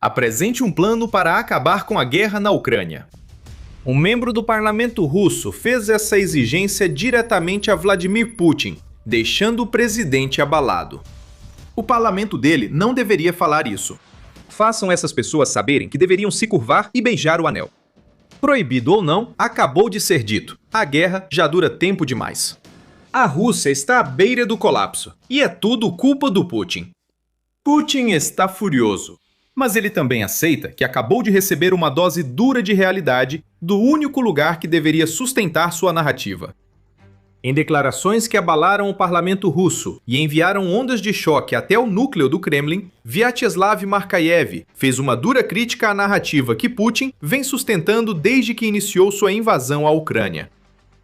Apresente um plano para acabar com a guerra na Ucrânia. Um membro do parlamento russo fez essa exigência diretamente a Vladimir Putin, deixando o presidente abalado. O parlamento dele não deveria falar isso. Façam essas pessoas saberem que deveriam se curvar e beijar o anel. Proibido ou não, acabou de ser dito. A guerra já dura tempo demais. A Rússia está à beira do colapso, e é tudo culpa do Putin. Putin está furioso, mas ele também aceita que acabou de receber uma dose dura de realidade do único lugar que deveria sustentar sua narrativa. Em declarações que abalaram o parlamento russo e enviaram ondas de choque até o núcleo do Kremlin, Vyacheslav Markaev fez uma dura crítica à narrativa que Putin vem sustentando desde que iniciou sua invasão à Ucrânia.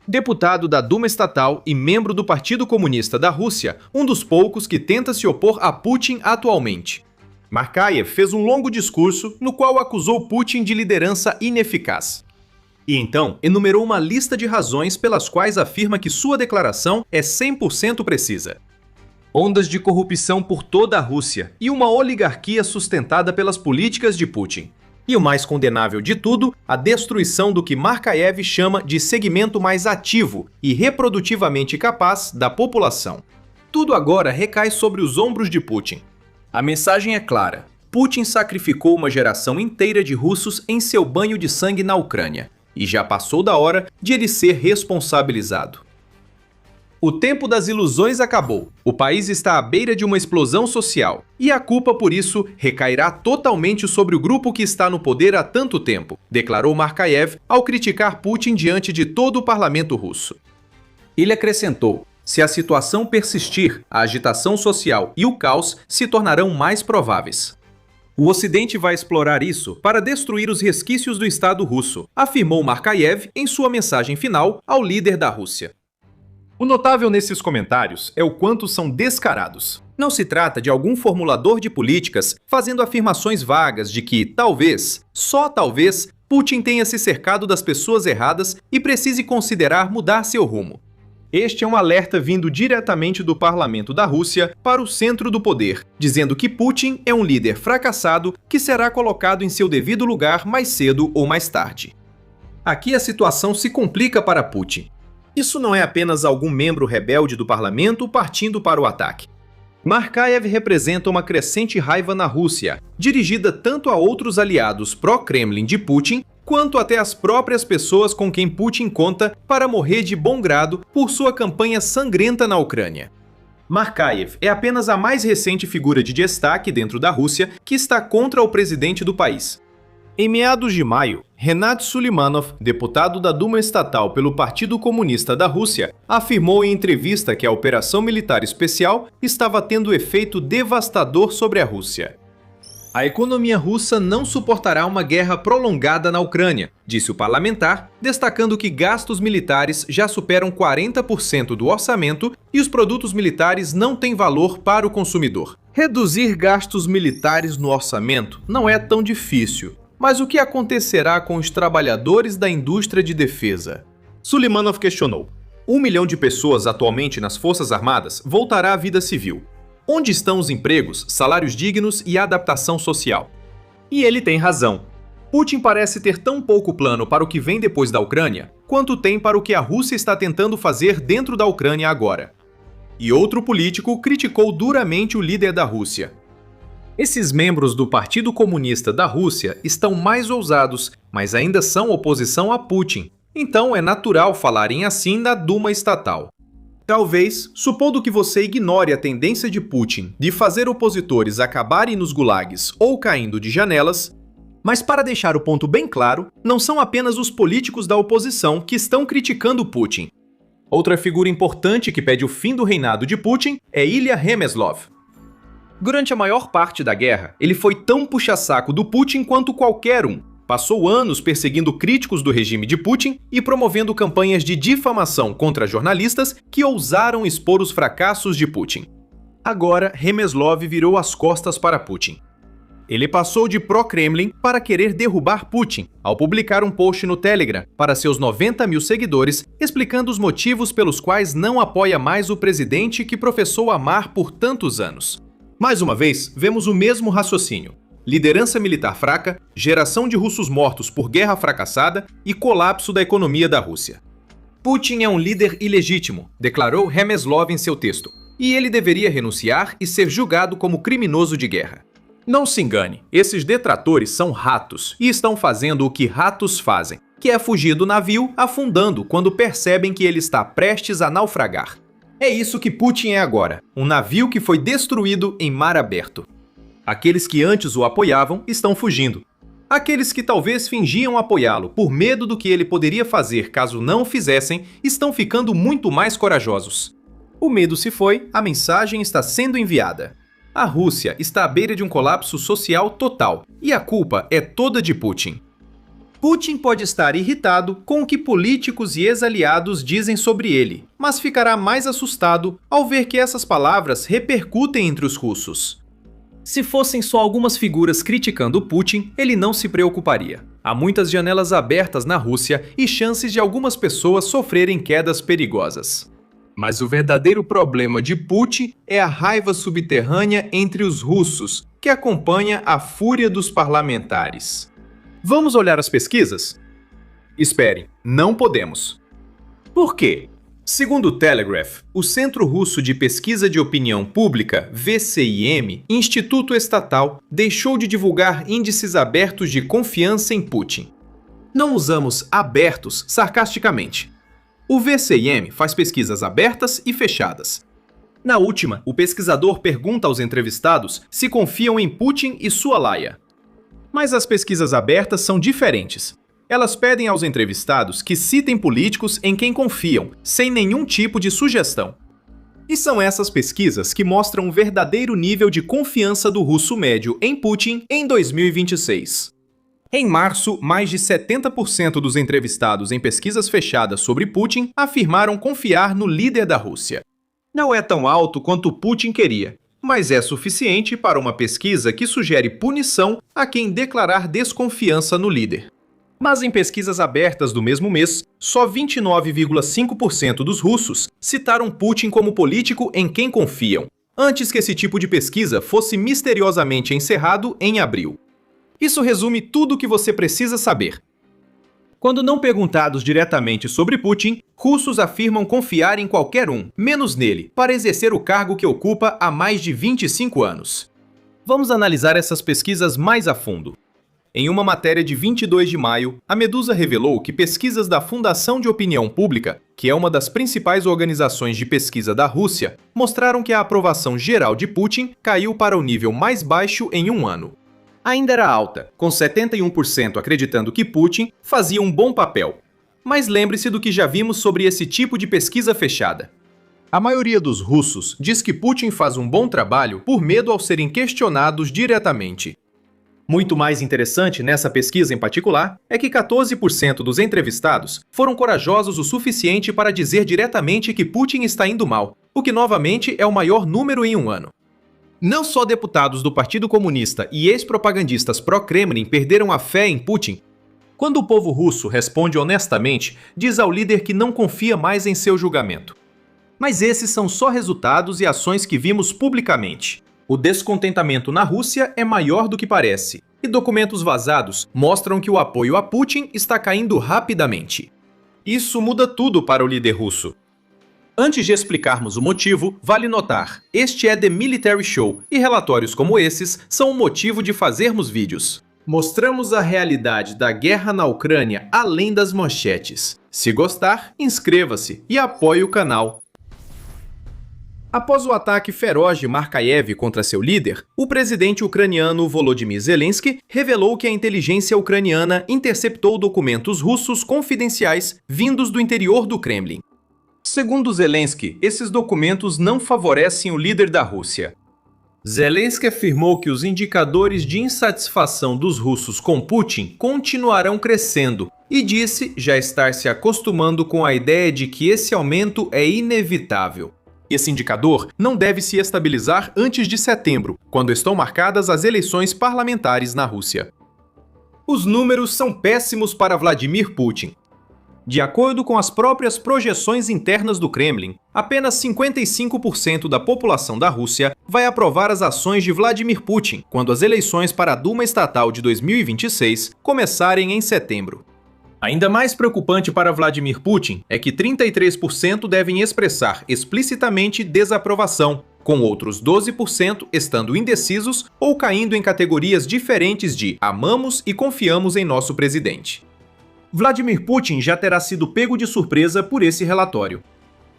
Deputado da Duma Estatal e membro do Partido Comunista da Rússia, um dos poucos que tenta se opor a Putin atualmente. Markaev fez um longo discurso no qual acusou Putin de liderança ineficaz. E então enumerou uma lista de razões pelas quais afirma que sua declaração é 100% precisa. Ondas de corrupção por toda a Rússia e uma oligarquia sustentada pelas políticas de Putin. E o mais condenável de tudo, a destruição do que Markaev chama de segmento mais ativo e reprodutivamente capaz da população. Tudo agora recai sobre os ombros de Putin. A mensagem é clara. Putin sacrificou uma geração inteira de russos em seu banho de sangue na Ucrânia, e já passou da hora de ele ser responsabilizado. O tempo das ilusões acabou. O país está à beira de uma explosão social, e a culpa por isso recairá totalmente sobre o grupo que está no poder há tanto tempo, declarou Markaev ao criticar Putin diante de todo o parlamento russo. Ele acrescentou: se a situação persistir, a agitação social e o caos se tornarão mais prováveis. O Ocidente vai explorar isso para destruir os resquícios do Estado russo, afirmou Markaev em sua mensagem final ao líder da Rússia. O notável nesses comentários é o quanto são descarados. Não se trata de algum formulador de políticas fazendo afirmações vagas de que, talvez, só talvez, Putin tenha se cercado das pessoas erradas e precise considerar mudar seu rumo. Este é um alerta vindo diretamente do parlamento da Rússia para o centro do poder, dizendo que Putin é um líder fracassado que será colocado em seu devido lugar mais cedo ou mais tarde. Aqui a situação se complica para Putin. Isso não é apenas algum membro rebelde do parlamento partindo para o ataque. Markaev representa uma crescente raiva na Rússia, dirigida tanto a outros aliados pró-Kremlin de Putin, quanto até as próprias pessoas com quem Putin conta para morrer de bom grado por sua campanha sangrenta na Ucrânia. Markaev é apenas a mais recente figura de destaque dentro da Rússia que está contra o presidente do país. Em meados de maio, Renat Sulimanov, deputado da Duma Estatal pelo Partido Comunista da Rússia, afirmou em entrevista que a operação militar especial estava tendo efeito devastador sobre a Rússia. A economia russa não suportará uma guerra prolongada na Ucrânia, disse o parlamentar, destacando que gastos militares já superam 40% do orçamento e os produtos militares não têm valor para o consumidor. Reduzir gastos militares no orçamento não é tão difícil. Mas o que acontecerá com os trabalhadores da indústria de defesa? Sulimanov questionou. 1 milhão de pessoas atualmente nas Forças Armadas voltará à vida civil. Onde estão os empregos, salários dignos e adaptação social? E ele tem razão. Putin parece ter tão pouco plano para o que vem depois da Ucrânia, quanto tem para o que a Rússia está tentando fazer dentro da Ucrânia agora. E outro político criticou duramente o líder da Rússia. Esses membros do Partido Comunista da Rússia estão mais ousados, mas ainda são oposição a Putin. Então é natural falarem assim na Duma Estatal. Talvez, supondo que você ignore a tendência de Putin de fazer opositores acabarem nos gulags ou caindo de janelas, mas para deixar o ponto bem claro, não são apenas os políticos da oposição que estão criticando Putin. Outra figura importante que pede o fim do reinado de Putin é Ilya Remeslov. Durante a maior parte da guerra, ele foi tão puxa-saco do Putin quanto qualquer um. Passou anos perseguindo críticos do regime de Putin e promovendo campanhas de difamação contra jornalistas que ousaram expor os fracassos de Putin. Agora, Remeslov virou as costas para Putin. Ele passou de pró-Kremlin para querer derrubar Putin, ao publicar um post no Telegram para seus 90 mil seguidores, explicando os motivos pelos quais não apoia mais o presidente que professou amar por tantos anos. Mais uma vez, vemos o mesmo raciocínio. liderança militar fraca, geração de russos mortos por guerra fracassada e colapso da economia da Rússia. Putin é um líder ilegítimo, declarou Remeslov em seu texto, e ele deveria renunciar e ser julgado como criminoso de guerra. Não se engane, esses detratores são ratos e estão fazendo o que ratos fazem, que é fugir do navio afundando quando percebem que ele está prestes a naufragar. É isso que Putin é agora, um navio que foi destruído em mar aberto. Aqueles que antes o apoiavam estão fugindo. Aqueles que talvez fingiam apoiá-lo por medo do que ele poderia fazer caso não o fizessem, estão ficando muito mais corajosos. O medo se foi, a mensagem está sendo enviada. A Rússia está à beira de um colapso social total, e a culpa é toda de Putin. Putin pode estar irritado com o que políticos e ex-aliados dizem sobre ele, mas ficará mais assustado ao ver que essas palavras repercutem entre os russos. Se fossem só algumas figuras criticando Putin, ele não se preocuparia. Há muitas janelas abertas na Rússia e chances de algumas pessoas sofrerem quedas perigosas. Mas o verdadeiro problema de Putin é a raiva subterrânea entre os russos, que acompanha a fúria dos parlamentares. Vamos olhar as pesquisas? Espere, não podemos. Por quê? Segundo o Telegraph, o Centro Russo de Pesquisa de Opinião Pública, VCIM, instituto estatal, deixou de divulgar índices abertos de confiança em Putin. Não usamos abertos sarcasticamente. O VCIM faz pesquisas abertas e fechadas. Na última, o pesquisador pergunta aos entrevistados se confiam em Putin e sua laia. Mas as pesquisas abertas são diferentes. Elas pedem aos entrevistados que citem políticos em quem confiam, sem nenhum tipo de sugestão. E são essas pesquisas que mostram o verdadeiro nível de confiança do russo médio em Putin em 2026. Em março, mais de 70% dos entrevistados em pesquisas fechadas sobre Putin afirmaram confiar no líder da Rússia. Não é tão alto quanto Putin queria, mas é suficiente para uma pesquisa que sugere punição a quem declarar desconfiança no líder. Mas em pesquisas abertas do mesmo mês, só 29,5% dos russos citaram Putin como político em quem confiam, antes que esse tipo de pesquisa fosse misteriosamente encerrado em abril. Isso resume tudo o que você precisa saber. Quando não perguntados diretamente sobre Putin, russos afirmam confiar em qualquer um, menos nele, para exercer o cargo que ocupa há mais de 25 anos. Vamos analisar essas pesquisas mais a fundo. Em uma matéria de 22 de maio, a Medusa revelou que pesquisas da Fundação de Opinião Pública, que é uma das principais organizações de pesquisa da Rússia, mostraram que a aprovação geral de Putin caiu para o nível mais baixo em um ano. Ainda era alta, com 71% acreditando que Putin fazia um bom papel. Mas lembre-se do que já vimos sobre esse tipo de pesquisa fechada. A maioria dos russos diz que Putin faz um bom trabalho por medo ao serem questionados diretamente. Muito mais interessante nessa pesquisa em particular é que 14% dos entrevistados foram corajosos o suficiente para dizer diretamente que Putin está indo mal, o que novamente é o maior número em um ano. Não só deputados do Partido Comunista e ex-propagandistas pró-Kremlin perderam a fé em Putin. Quando o povo russo responde honestamente, diz ao líder que não confia mais em seu julgamento. Mas esses são só resultados e ações que vimos publicamente. O descontentamento na Rússia é maior do que parece, e documentos vazados mostram que o apoio a Putin está caindo rapidamente. Isso muda tudo para o líder russo. Antes de explicarmos o motivo, vale notar, este é The Military Show, e relatórios como esses são o motivo de fazermos vídeos. Mostramos a realidade da guerra na Ucrânia além das manchetes. Se gostar, inscreva-se e apoie o canal. Após o ataque feroz de Markaev contra seu líder, o presidente ucraniano Volodymyr Zelensky revelou que a inteligência ucraniana interceptou documentos russos confidenciais vindos do interior do Kremlin. Segundo Zelensky, esses documentos não favorecem o líder da Rússia. Zelensky afirmou que os indicadores de insatisfação dos russos com Putin continuarão crescendo e disse já estar se acostumando com a ideia de que esse aumento é inevitável. Esse indicador não deve se estabilizar antes de setembro, quando estão marcadas as eleições parlamentares na Rússia. Os números são péssimos para Vladimir Putin. De acordo com as próprias projeções internas do Kremlin, apenas 55% da população da Rússia vai aprovar as ações de Vladimir Putin quando as eleições para a Duma Estatal de 2026 começarem em setembro. Ainda mais preocupante para Vladimir Putin é que 33% devem expressar explicitamente desaprovação, com outros 12% estando indecisos ou caindo em categorias diferentes de amamos e confiamos em nosso presidente. Vladimir Putin já terá sido pego de surpresa por esse relatório.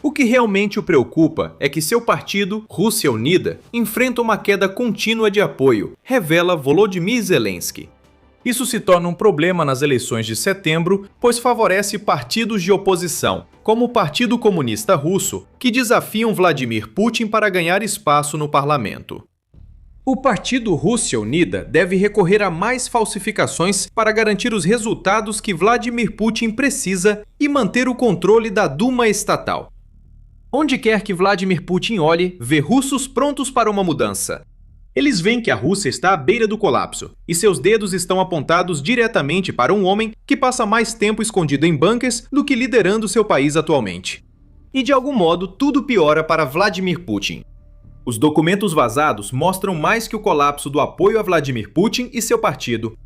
O que realmente o preocupa é que seu partido, Rússia Unida, enfrenta uma queda contínua de apoio, revela Volodymyr Zelensky. Isso se torna um problema nas eleições de setembro, pois favorece partidos de oposição, como o Partido Comunista Russo, que desafiam Vladimir Putin para ganhar espaço no parlamento. O Partido Rússia Unida deve recorrer a mais falsificações para garantir os resultados que Vladimir Putin precisa e manter o controle da Duma estatal. Onde quer que Vladimir Putin olhe, vê russos prontos para uma mudança. Eles veem que a Rússia está à beira do colapso, e seus dedos estão apontados diretamente para um homem que passa mais tempo escondido em bunkers do que liderando seu país atualmente. E de algum modo, tudo piora para Vladimir Putin. Os documentos vazados mostram mais que o colapso do apoio a Vladimir Putin e seu partido.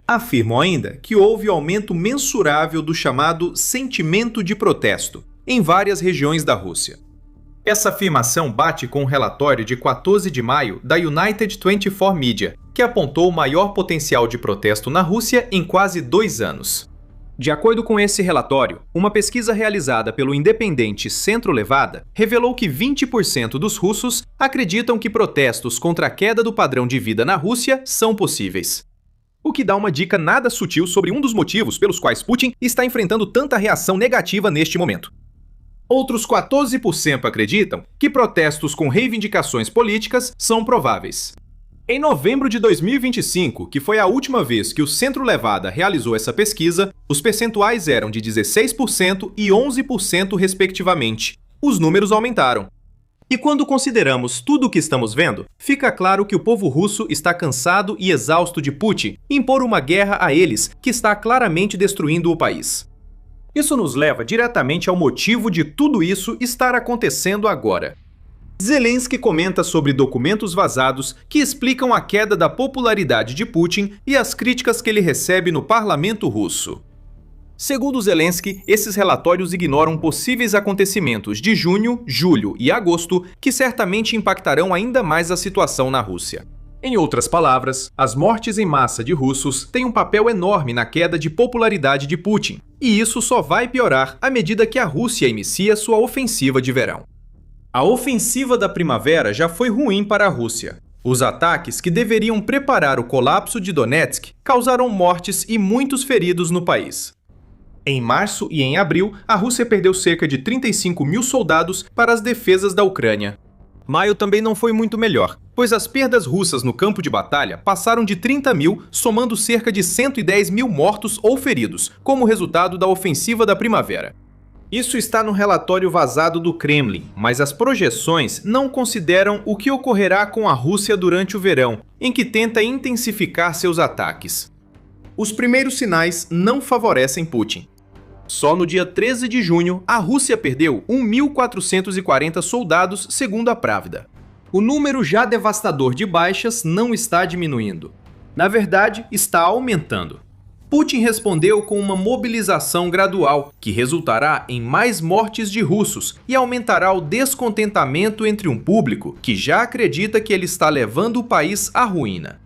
Afirmam ainda que houve aumento mensurável do chamado sentimento de protesto em várias regiões da Rússia. Essa afirmação bate com o relatório de 14 de maio da United 24 Media, que apontou o maior potencial de protesto na Rússia em quase 2 anos. De acordo com esse relatório, uma pesquisa realizada pelo independente Centro Levada revelou que 20% dos russos acreditam que protestos contra a queda do padrão de vida na Rússia são possíveis. O que dá uma dica nada sutil sobre um dos motivos pelos quais Putin está enfrentando tanta reação negativa neste momento. Outros 14% acreditam que protestos com reivindicações políticas são prováveis. Em novembro de 2025, que foi a última vez que o Centro Levada realizou essa pesquisa, os percentuais eram de 16% e 11% respectivamente. Os números aumentaram. E quando consideramos tudo o que estamos vendo, fica claro que o povo russo está cansado e exausto de Putin impor uma guerra a eles que está claramente destruindo o país. Isso nos leva diretamente ao motivo de tudo isso estar acontecendo agora. Zelensky comenta sobre documentos vazados que explicam a queda da popularidade de Putin e as críticas que ele recebe no parlamento russo. Segundo Zelensky, esses relatórios ignoram possíveis acontecimentos de junho, julho e agosto que certamente impactarão ainda mais a situação na Rússia. Em outras palavras, as mortes em massa de russos têm um papel enorme na queda de popularidade de Putin, e isso só vai piorar à medida que a Rússia inicia sua ofensiva de verão. A ofensiva da primavera já foi ruim para a Rússia. Os ataques que deveriam preparar o colapso de Donetsk causaram mortes e muitos feridos no país. Em março e em abril, a Rússia perdeu cerca de 35 mil soldados para as defesas da Ucrânia. Maio também não foi muito melhor, pois as perdas russas no campo de batalha passaram de 30 mil, somando cerca de 110 mil mortos ou feridos, como resultado da ofensiva da primavera. Isso está no relatório vazado do Kremlin, mas as projeções não consideram o que ocorrerá com a Rússia durante o verão, em que tenta intensificar seus ataques. Os primeiros sinais não favorecem Putin. Só no dia 13 de junho, a Rússia perdeu 1.440 soldados, segundo a Pravda. O número já devastador de baixas não está diminuindo. Na verdade, está aumentando. Putin respondeu com uma mobilização gradual, que resultará em mais mortes de russos e aumentará o descontentamento entre um público que já acredita que ele está levando o país à ruína.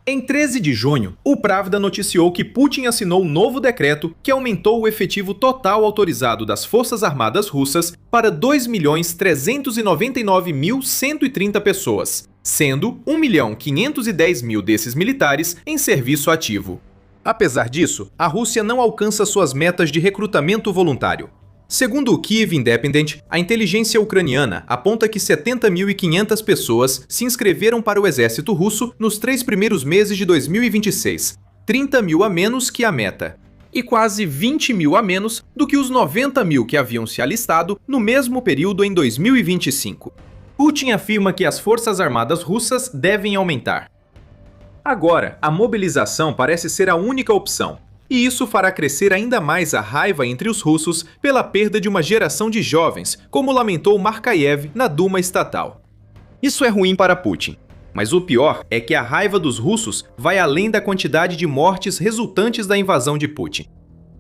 Em 13 de junho, o Pravda noticiou que Putin assinou um novo decreto que aumentou o efetivo total autorizado das Forças Armadas Russas para 2.399.130 pessoas, sendo 1.510.000 desses militares em serviço ativo. Apesar disso, a Rússia não alcança suas metas de recrutamento voluntário. Segundo o Kyiv Independent, a inteligência ucraniana aponta que 70.500 pessoas se inscreveram para o exército russo nos 3 primeiros meses de 2026, 30 mil a menos que a meta, e quase 20 mil a menos do que os 90 mil que haviam se alistado no mesmo período em 2025. Putin afirma que as forças armadas russas devem aumentar. Agora, a mobilização parece ser a única opção. E isso fará crescer ainda mais a raiva entre os russos pela perda de uma geração de jovens, como lamentou Markaev na Duma estatal. Isso é ruim para Putin. Mas o pior é que a raiva dos russos vai além da quantidade de mortes resultantes da invasão de Putin.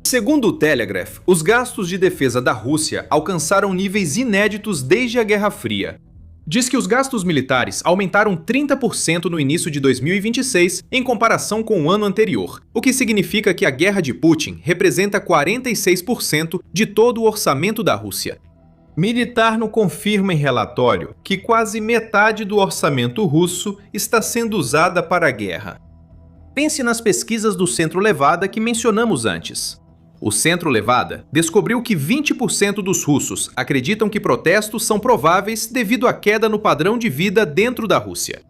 Segundo o Telegraph, os gastos de defesa da Rússia alcançaram níveis inéditos desde a Guerra Fria. Diz que os gastos militares aumentaram 30% no início de 2026 em comparação com o ano anterior, o que significa que a guerra de Putin representa 46% de todo o orçamento da Rússia. Militarno confirma em relatório que quase metade do orçamento russo está sendo usada para a guerra. Pense nas pesquisas do Centro Levada que mencionamos antes. O Centro Levada descobriu que 20% dos russos acreditam que protestos são prováveis devido à queda no padrão de vida dentro da Rússia.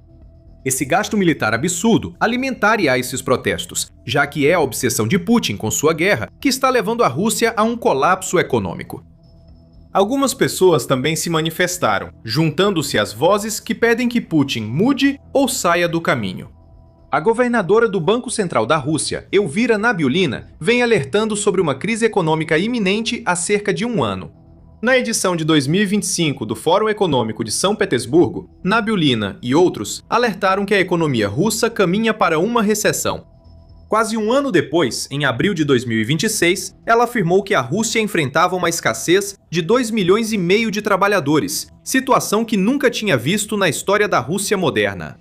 Esse gasto militar absurdo alimentaria esses protestos, já que é a obsessão de Putin com sua guerra que está levando a Rússia a um colapso econômico. Algumas pessoas também se manifestaram, juntando-se às vozes que pedem que Putin mude ou saia do caminho. A governadora do Banco Central da Rússia, Elvira Nabiullina, vem alertando sobre uma crise econômica iminente há cerca de um ano. Na edição de 2025 do Fórum Econômico de São Petersburgo, Nabiullina e outros alertaram que a economia russa caminha para uma recessão. Quase um ano depois, em abril de 2026, ela afirmou que a Rússia enfrentava uma escassez de 2,5 milhões de trabalhadores, situação que nunca tinha visto na história da Rússia moderna.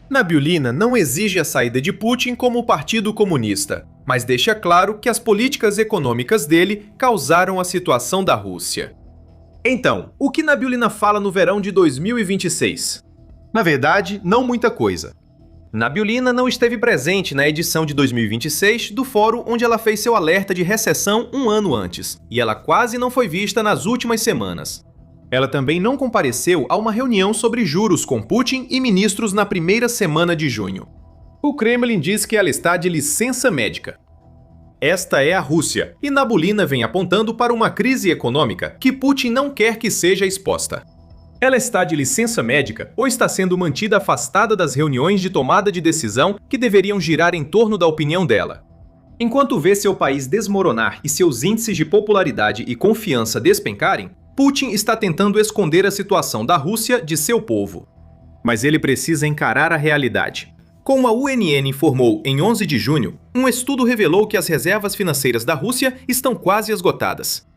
Nabiullina não exige a saída de Putin como o Partido Comunista, mas deixa claro que as políticas econômicas dele causaram a situação da Rússia. Então, o que Nabiullina fala no verão de 2026? Na verdade, não muita coisa. Nabiullina não esteve presente na edição de 2026 do fórum onde ela fez seu alerta de recessão um ano antes, e ela quase não foi vista nas últimas semanas. Ela também não compareceu a uma reunião sobre juros com Putin e ministros na primeira semana de junho. O Kremlin diz que ela está de licença médica. Esta é a Rússia, e Nabiullina vem apontando para uma crise econômica que Putin não quer que seja exposta. Ela está de licença médica ou está sendo mantida afastada das reuniões de tomada de decisão que deveriam girar em torno da opinião dela. Enquanto vê seu país desmoronar e seus índices de popularidade e confiança despencarem, Putin está tentando esconder a situação da Rússia de seu povo. Mas ele precisa encarar a realidade. Como a UNN informou em 11 de junho, um estudo revelou que as reservas financeiras da Rússia estão quase esgotadas.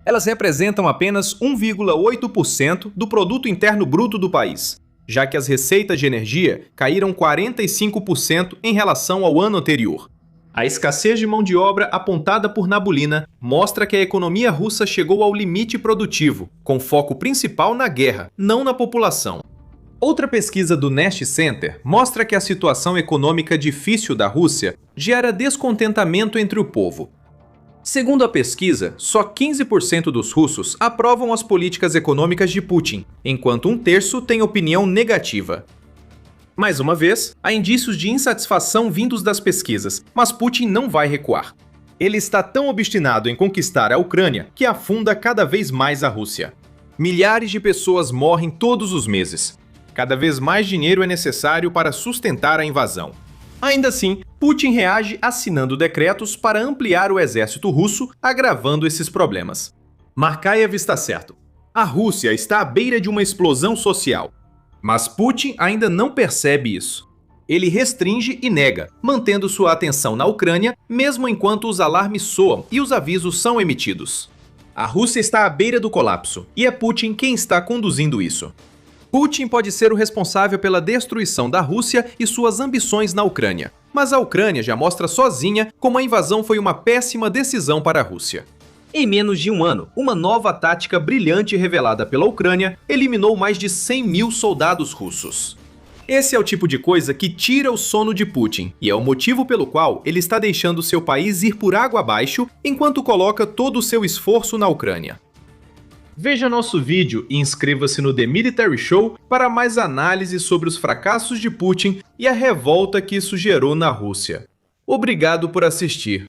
Elas representam apenas 1,8% do produto interno bruto do país, já que as receitas de energia caíram 45% em relação ao ano anterior. A escassez de mão de obra apontada por Nabiullina mostra que a economia russa chegou ao limite produtivo, com foco principal na guerra, não na população. Outra pesquisa do Nest Center mostra que a situação econômica difícil da Rússia gera descontentamento entre o povo. Segundo a pesquisa, só 15% dos russos aprovam as políticas econômicas de Putin, enquanto um terço tem opinião negativa. Mais uma vez, há indícios de insatisfação vindos das pesquisas, mas Putin não vai recuar. Ele está tão obstinado em conquistar a Ucrânia que afunda cada vez mais a Rússia. Milhares de pessoas morrem todos os meses. Cada vez mais dinheiro é necessário para sustentar a invasão. Ainda assim, Putin reage assinando decretos para ampliar o exército russo, agravando esses problemas. Markaev está certo. A Rússia está à beira de uma explosão social. Mas Putin ainda não percebe isso. Ele restringe e nega, mantendo sua atenção na Ucrânia, mesmo enquanto os alarmes soam e os avisos são emitidos. A Rússia está à beira do colapso, e é Putin quem está conduzindo isso. Putin pode ser o responsável pela destruição da Rússia e suas ambições na Ucrânia, mas a Ucrânia já mostra sozinha como a invasão foi uma péssima decisão para a Rússia. Em menos de um ano, uma nova tática brilhante revelada pela Ucrânia eliminou mais de 100 mil soldados russos. Esse é o tipo de coisa que tira o sono de Putin, e é o motivo pelo qual ele está deixando seu país ir por água abaixo enquanto coloca todo o seu esforço na Ucrânia. Veja nosso vídeo e inscreva-se no The Military Show para mais análises sobre os fracassos de Putin e a revolta que isso gerou na Rússia. Obrigado por assistir.